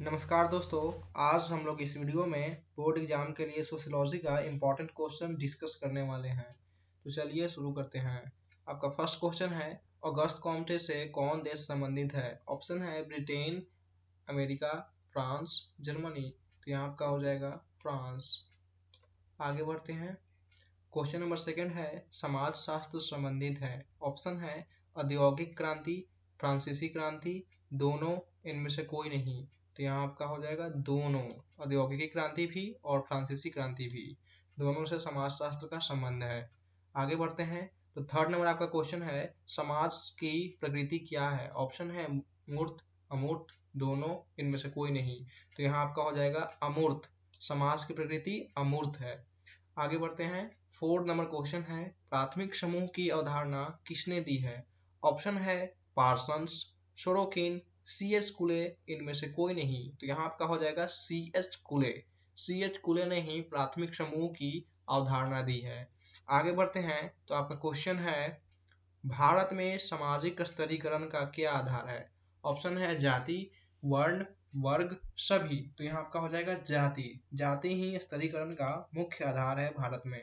नमस्कार दोस्तों। आज हम लोग इस वीडियो में बोर्ड एग्जाम के लिए सोशियोलॉजी का इम्पोर्टेंट क्वेश्चन डिस्कस करने वाले हैं। तो चलिए शुरू करते हैं। आपका फर्स्ट क्वेश्चन है, अगस्त कॉम्टे से कौन देश संबंधित है? ऑप्शन है ब्रिटेन, अमेरिका, फ्रांस, जर्मनी। तो यहाँ आपका हो जाएगा फ्रांस। आगे बढ़ते हैं। क्वेश्चन नंबर सेकंड है, समाज शास्त्र संबंधित है। ऑप्शन है औद्योगिक क्रांति, फ्रांसीसी क्रांति, दोनों, इनमें से कोई नहीं। तो यहाँ आपका हो जाएगा दोनों। औद्योगिक क्रांति भी और फ्रांसीसी क्रांति भी, दोनों से समाजशास्त्र का संबंध है। आगे बढ़ते हैं। तो थर्ड नंबर आपका क्वेश्चन है, समाज की प्रकृति क्या है? ऑप्शन है मूर्त, अमूर्त, दोनों, इनमें से कोई नहीं। तो यहाँ आपका हो जाएगा अमूर्त। समाज की प्रकृति अमूर्त है। आगे बढ़ते हैं। फोर्थ नंबर क्वेश्चन है, प्राथमिक समूह की अवधारणा किसने दी है? ऑप्शन है पार्सन्स, सोरोकिन, सी.एच. कुले, इनमें से कोई नहीं। तो यहाँ आपका हो जाएगा सी.एच. कुले। सी.एच. कुले ने ही प्राथमिक समूह की अवधारणा दी है। आगे बढ़ते हैं। तो आपका क्वेश्चन है, भारत में सामाजिक स्तरीकरण का क्या आधार है? ऑप्शन है जाति, वर्ण, वर्ग, सभी। तो यहाँ आपका हो जाएगा जाति। जाति ही स्तरीकरण का मुख्य आधार है भारत में।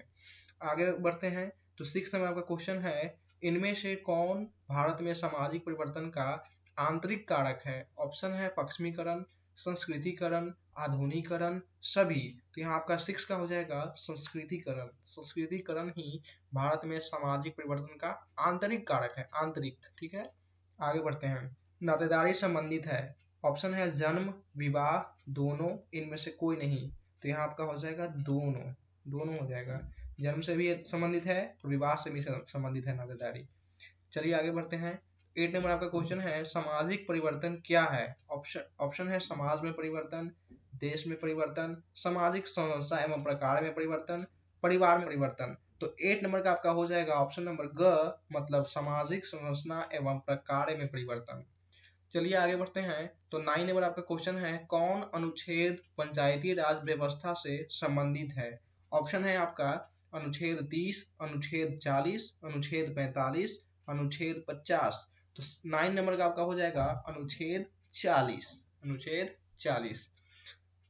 आगे बढ़ते हैं। तो सिक्स नंबर आपका क्वेश्चन है, इनमें से कौन भारत में सामाजिक परिवर्तन का आंतरिक कारक है? ऑप्शन है पश्चिमीकरण, संस्कृतिकरण, आधुनिकीकरण, सभी। तो यहाँ आपका सिक्स का हो जाएगा संस्कृतिकरण। संस्कृतिकरण ही भारत में सामाजिक परिवर्तन का आंतरिक कारक है, आंतरिक। ठीक है, आगे बढ़ते हैं। नातेदारी संबंधित है। ऑप्शन है जन्म, विवाह, दोनों, इनमें से कोई नहीं। तो यहाँ आपका हो जाएगा दोनों। दोनों हो जाएगा। जन्म से भी संबंधित है, विवाह से भी संबंधित है नातेदारी। चलिए आगे बढ़ते हैं। 8 नंबर आपका क्वेश्चन है, सामाजिक परिवर्तन क्या है? ऑप्शन है समाज में परिवर्तन, देश में परिवर्तन, सामाजिक संरचना एवं प्रकार में परिवर्तन, परिवार में परिवर्तन। तो 8 नंबर का आपका हो जाएगा ऑप्शन नंबर ग, मतलब सामाजिक संरचना एवं प्रकार में परिवर्तन। चलिए आगे बढ़ते हैं। तो 9 नंबर आपका क्वेश्चन है, कौन अनुच्छेद पंचायती राज व्यवस्था से संबंधित है? ऑप्शन है आपका अनुच्छेद 30, अनुच्छेद 40, अनुच्छेद 45, अनुच्छेद 50। तो 9 नंबर का आपका हो जाएगा अनुच्छेद 40। अनुच्छेद 40।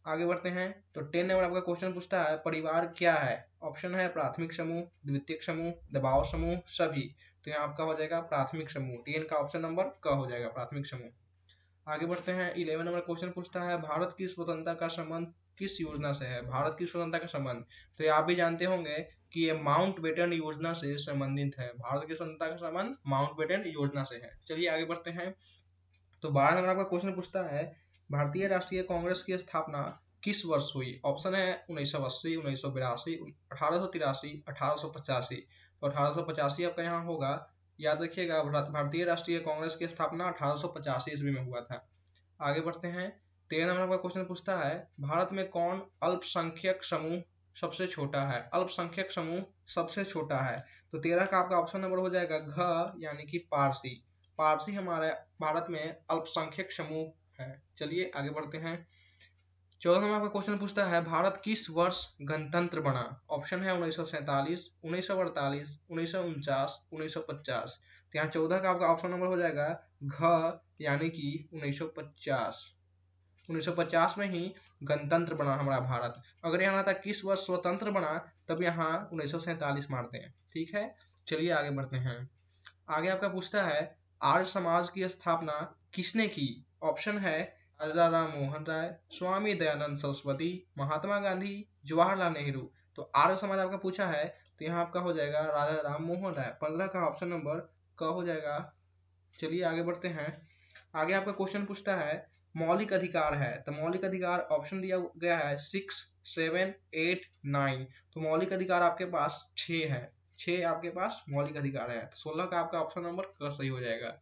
आगे बढ़ते हैं। तो 10 नंबर आपका क्वेश्चन पूछता है, परिवार क्या है? ऑप्शन है प्राथमिक समूह, द्वितीयक समूह, दबाव समूह, सभी। तो यहाँ आपका हो जाएगा प्राथमिक समूह। 10 का ऑप्शन नंबर क हो जाएगा, प्राथमिक समूह। आगे बढ़ते हैं। 11 नंबर क्वेश्चन पूछता है, भारत की स्वतंत्रता का संबंध किस योजना से है? भारत की स्वतंत्रता का संबंध, तो ये आप भी जानते होंगे कि ये माउंटबेटन योजना से संबंधित है। भारत की स्वतंत्रता का संबंध माउंटबेटन योजना से है। चलिए आगे बढ़ते हैं। तो 12 नंबर आपका क्वेश्चन पूछता है, भारतीय राष्ट्रीय कांग्रेस की स्थापना किस वर्ष हुई? ऑप्शन है 1980, 1982, 1883, 1885। तो 1885 आपका यहाँ होगा। याद रखिएगा, भारतीय राष्ट्रीय कांग्रेस की स्थापना 1885 ईस्वी में हुआ था। आगे बढ़ते हैं। 13 नंबर का क्वेश्चन पूछता है, भारत में कौन अल्पसंख्यक समूह सबसे छोटा है? अल्पसंख्यक समूह सबसे छोटा है। तो 13 का आपका ऑप्शन नंबर हो जाएगा घ, यानी कि पारसी। पारसी हमारे भारत में अल्पसंख्यक समूह है। चलिए आगे बढ़ते हैं। 14 नंबर का क्वेश्चन पूछता है, भारत किस वर्ष गणतंत्र बना? ऑप्शन है 1947, 1948, 1949, 1950। तो यहाँ 14 का आपका ऑप्शन नंबर हो जाएगा घ, यानी कि 1950। 1950 में ही गणतंत्र बना हमारा भारत। अगर यहाँ था किस वर्ष स्वतंत्र बना, तब यहाँ 1947 मारते हैं। ठीक है, चलिए आगे बढ़ते हैं। आगे आपका पूछता है, आर्य समाज की स्थापना किसने की? ऑप्शन है राजा राम मोहन राय, स्वामी दयानंद सरस्वती, महात्मा गांधी, जवाहरलाल नेहरू। तो आर्य समाज आपका पूछा है, तो यहाँ आपका हो जाएगा राजा राम मोहन राय। 15 का ऑप्शन नंबर क हो जाएगा। चलिए आगे बढ़ते हैं। आगे आपका क्वेश्चन पूछता है, मौलिक अधिकार है, तो मौलिक अधिकार ऑप्शन दिया गया है 6, 7, 8, 9। तो मौलिक अधिकार आपके पास 6 है। 6 आपके पास मौलिक अधिकार है। तो 16 का आपका ऑप्शन नंबर क सही हो जाएगा।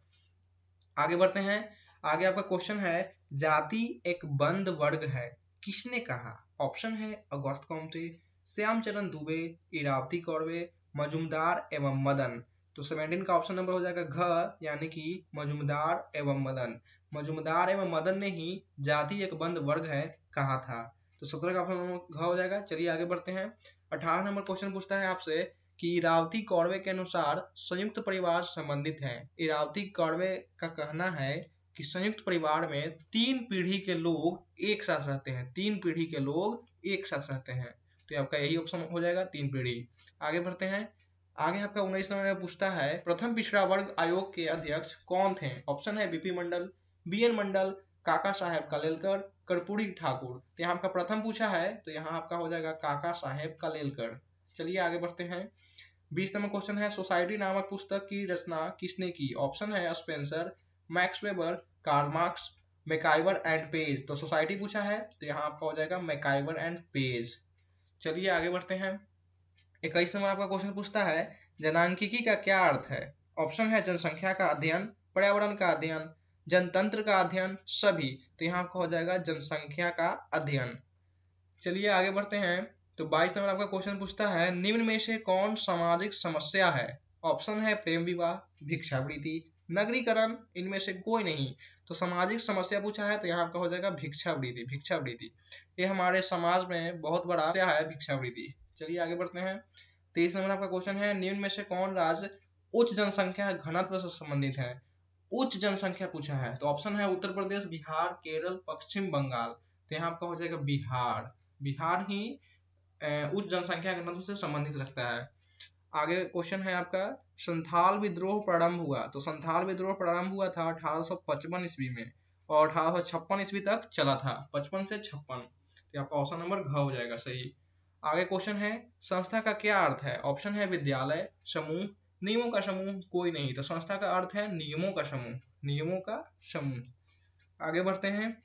आगे बढ़ते हैं। आगे आपका क्वेश्चन है, जाति एक बंद वर्ग है, किसने कहा? ऑप्शन है अगस्त कॉम्टे, श्यामचरण दुबे, इरावती कौरवे, मजुमदार एवं मदन। तो 17 का ऑप्शन नंबर हो जाएगा घ, यानी कि मजुमदार एवं मदन। मजुमदार एवं मदन ने ही जाति एक बंद वर्ग है कहा था। तो 17 का ऑप्शन नंबर घ हो जाएगा। चलिए आगे बढ़ते हैं। 18 नंबर क्वेश्चन पूछता है आपसे कि इरावती कौरवे के अनुसार संयुक्त परिवार संबंधित है। इरावती कौरवे का कहना है कि संयुक्त परिवार में 3 पीढ़ी के लोग एक साथ रहते हैं, 3 पीढ़ी के लोग एक साथ रहते हैं। तो ये आपका यही ऑप्शन हो जाएगा, 3 पीढ़ी। आगे बढ़ते हैं। आगे आपका 19 नंबर में पूछता है प्रथम पिछड़ा वर्ग आयोग के अध्यक्ष कौन थे? ऑप्शन है बीपी मंडल, बीएन मंडल, काका साहेब कालेलकर, कर्पूरी ठाकुर। तो यहाँ आपका प्रथम पूछा है तो यहाँ आपका हो जाएगा काका साहेब कालेलकर। चलिए आगे बढ़ते हैं। 20 नंबर क्वेश्चन है सोसाइटी नामक पुस्तक की रचना किसने की? ऑप्शन है Spencer, Max Weber, Karl Marx, MacIver and Page. तो सोसाइटी पूछा है तो यहाँ आपका हो जाएगा मैकाइवर एंड पेज। चलिए आगे बढ़ते हैं। 21 नंबर आपका क्वेश्चन पूछता है जनांकिकी का क्या अर्थ है? ऑप्शन है जनसंख्या का अध्ययन, पर्यावरण का अध्ययन, जनतंत्र का अध्ययन, सभी। तो यहाँ आपका हो जाएगा जनसंख्या का अध्ययन। चलिए आगे बढ़ते हैं। तो 22 नंबर आपका क्वेश्चन पूछता है निम्न में से कौन सामाजिक समस्या है? ऑप्शन है प्रेम विवाह, भिक्षावृत्ति, नगरीकरण, इनमें से कोई नहीं। तो सामाजिक समस्या पूछा है तो यहाँ आपका हो जाएगा भिक्षावृत्ति। भिक्षावृत्ति ये हमारे समाज में बहुत बड़ा समस्या है, भिक्षावृत्ति। चलिए आगे बढ़ते हैं। 23 नंबर आपका क्वेश्चन है निम्न में से कौन राज्य उच्च जनसंख्या घनत्व से संबंधित है? उच्च जनसंख्या पूछा है तो ऑप्शन है उत्तर प्रदेश, बिहार, केरल, पश्चिम बंगाल। तो यहाँ आपका हो जाएगा बिहार। बिहार ही उच्च जनसंख्या घनत्व से संबंधित रखता है। आगे क्वेश्चन है आपका संथाल विद्रोह प्रारंभ हुआ? तो संथाल विद्रोह प्रारंभ हुआ था 1855 ईस्वी में और 1856 ईस्वी तक चला था, 55 से 56। तो आपका ऑप्शन नंबर घ हो जाएगा सही। आगे क्वेश्चन है संस्था का क्या अर्थ है? ऑप्शन है विद्यालय, समूह, नियमों का समूह, कोई नहीं। तो संस्था का अर्थ है नियमों का समूह, नियमों का समूह। आगे बढ़ते हैं।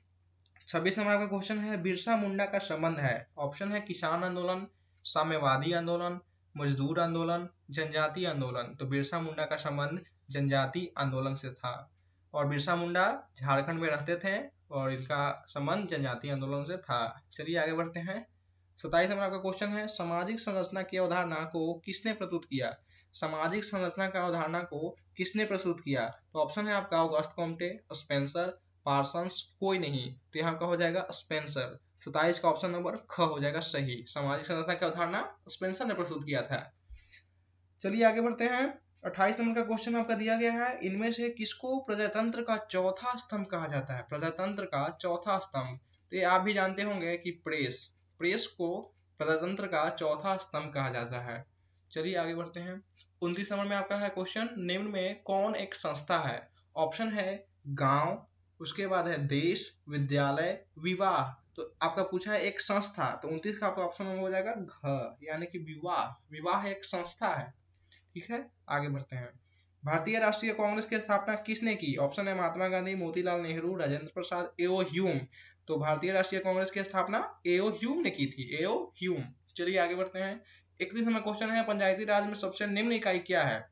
26 नंबर का क्वेश्चन है बिरसा मुंडा का संबंध है? ऑप्शन है किसान आंदोलन, साम्यवादी आंदोलन, मजदूर आंदोलन, जनजाति आंदोलन। तो बिरसा मुंडा का संबंध जनजाति आंदोलन से था और बिरसा मुंडा झारखंड में रहते थे और इनका संबंध जनजाति आंदोलन से था। चलिए आगे बढ़ते हैं। 27 नंबर आपका क्वेश्चन है सामाजिक संरचना की अवधारणा को किसने प्रस्तुत किया? सामाजिक संरचना का अवधारणा को किसने प्रस्तुत किया? तो ऑप्शन है आपका ऑगस्ट कॉम्टे, स्पेंसर, पार्सन्स, कोई नहीं। तो यहाँ का हो जाएगा स्पेंसर। 27 का ऑप्शन नंबर ख हो जाएगा सही। सामाजिक संरचना की अवधारणा स्पेंसर ने प्रस्तुत किया था। चलिए आगे बढ़ते हैं। 28 नंबर का क्वेश्चन आपका दिया गया है इनमें से किसको प्रजातंत्र का चौथा स्तंभ कहा जाता है? प्रजातंत्र का चौथा स्तंभ तो ये आप भी जानते होंगे कि प्रेस, प्रेस को प्रजातंत्र का चौथा स्तंभ कहा जाता है। चलिए आगे बढ़ते हैं। 29 नंबर में आपका है क्वेश्चन निम्न में कौन एक संस्था है? ऑप्शन है गांव, उसके बाद है देश, विद्यालय, विवाह। तो आपका पूछा है एक संस्था, तो 29 का आपका ऑप्शन हो जाएगा घ, यानी कि विवाह। विवाह एक संस्था है। ठीक है आगे बढ़ते हैं। भारतीय राष्ट्रीय कांग्रेस की स्थापना किसने की? ऑप्शन है महात्मा गांधी, मोतीलाल नेहरू, राजेंद्र प्रसाद, एओ ह्यूम। तो भारतीय राष्ट्रीय कांग्रेस की स्थापना एओ ह्यूम ने की थी, एओ ह्यूम। चलिए आगे बढ़ते हैं। 31 नंबर क्वेश्चन है पंचायती राज में सबसे निम्न इकाई क्या है?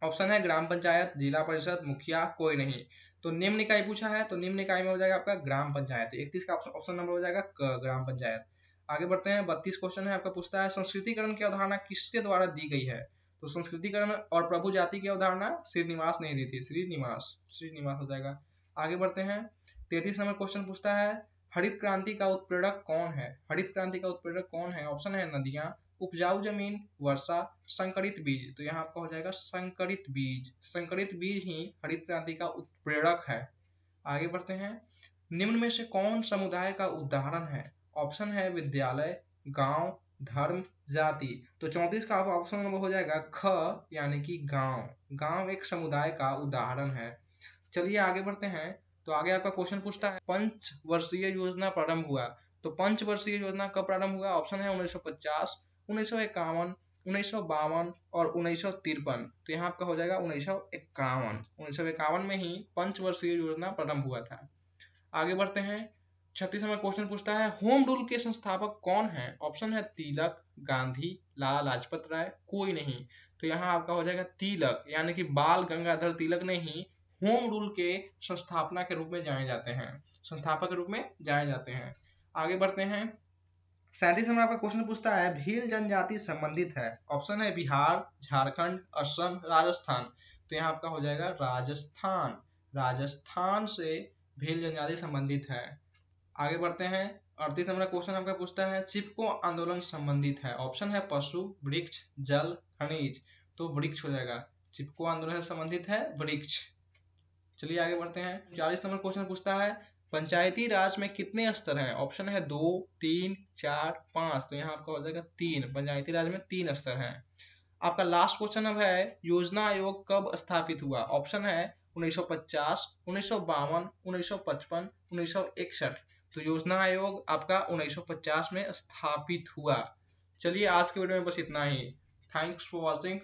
ऑप्शन है ग्राम पंचायत, जिला परिषद, मुखिया, कोई नहीं। तो निम्न इकाई पूछा है तो निम्न इकाई में हो जाएगा आपका ग्राम पंचायत। 31 का ऑप्शन नंबर हो जाएगा क, ग्राम पंचायत। आगे बढ़ते हैं। 32 क्वेश्चन है आपका पूछता है संस्कृतिकरण की अवधारणा किसके द्वारा दी गई है? तो संस्कृतिकरण और प्रभु जाति की अवधारणा श्रीनिवास ने दी थी, श्रीनिवास, श्रीनिवास हो जाएगा। आगे बढ़ते हैं। 33 नंबर क्वेश्चन पूछता है हरित क्रांति का उत्प्रेरक कौन है? हरित क्रांति का उत्प्रेरक कौन है? ऑप्शन है नदियां, उपजाऊ जमीन, वर्षा, संकरित बीज। तो यहाँ आपका हो जाएगा संकरित बीज। संकरित बीज ही हरित क्रांति का उत्प्रेरक है। आगे बढ़ते हैं। निम्न में से कौन समुदाय का उदाहरण है? ऑप्शन है विद्यालय, गांव, धर्म, जाति। तो 34 का ऑप्शन नंबर हो जाएगा ख, यानी कि गांव। गांव एक समुदाय का उदाहरण है। चलिए आगे बढ़ते हैं। तो आगे आपका क्वेश्चन पूछता है पंचवर्षीय योजना प्रारंभ हुआ? तो पंचवर्षीय योजना कब प्रारंभ हुआ? ऑप्शन है 1950, 1951, 1952 और 1953। तो यहाँ आपका हो जाएगा 1951। 1951 में ही पंचवर्षीय योजना प्रारंभ हुआ था। आगे बढ़ते हैं। 36 नंबर क्वेश्चन पूछता है होम रूल के संस्थापक कौन है? ऑप्शन है तिलक, गांधी, लाला लाजपत राय, कोई नहीं। तो यहाँ आपका हो जाएगा तिलक, यानी कि बाल गंगाधर तिलक ने ही होम रूल के संस्थापना के रूप में जाने जाते हैं, संस्थापक के रूप में जाने जाते हैं। आगे बढ़ते हैं। 37 नंबर आपका क्वेश्चन पूछता है भील जनजाति संबंधित है? ऑप्शन है बिहार, झारखंड, असम, राजस्थान। तो यहाँ आपका हो जाएगा राजस्थान। राजस्थान से भील जनजाति संबंधित है। आगे बढ़ते हैं। 38 नंबर क्वेश्चन आपका पूछता है चिपको आंदोलन संबंधित है? ऑप्शन है पशु, वृक्ष, जल, खनिज। तो वृक्ष हो जाएगा। चिपको आंदोलन से संबंधित है वृक्ष। चलिए आगे बढ़ते हैं। 40 नंबर क्वेश्चन पूछता है पंचायती राज में कितने स्तर हैं? ऑप्शन है 2, 3, 4, 5। तो यहाँ आपका हो जाएगा 3। पंचायती राज में 3 स्तर हैं। आपका लास्ट क्वेश्चन अब है योजना आयोग कब स्थापित हुआ? ऑप्शन है 1950, 1952, 1955, 1961। तो योजना आयोग आपका 1950 में स्थापित हुआ। चलिए आज के वीडियो में बस इतना ही। Thanks for watching.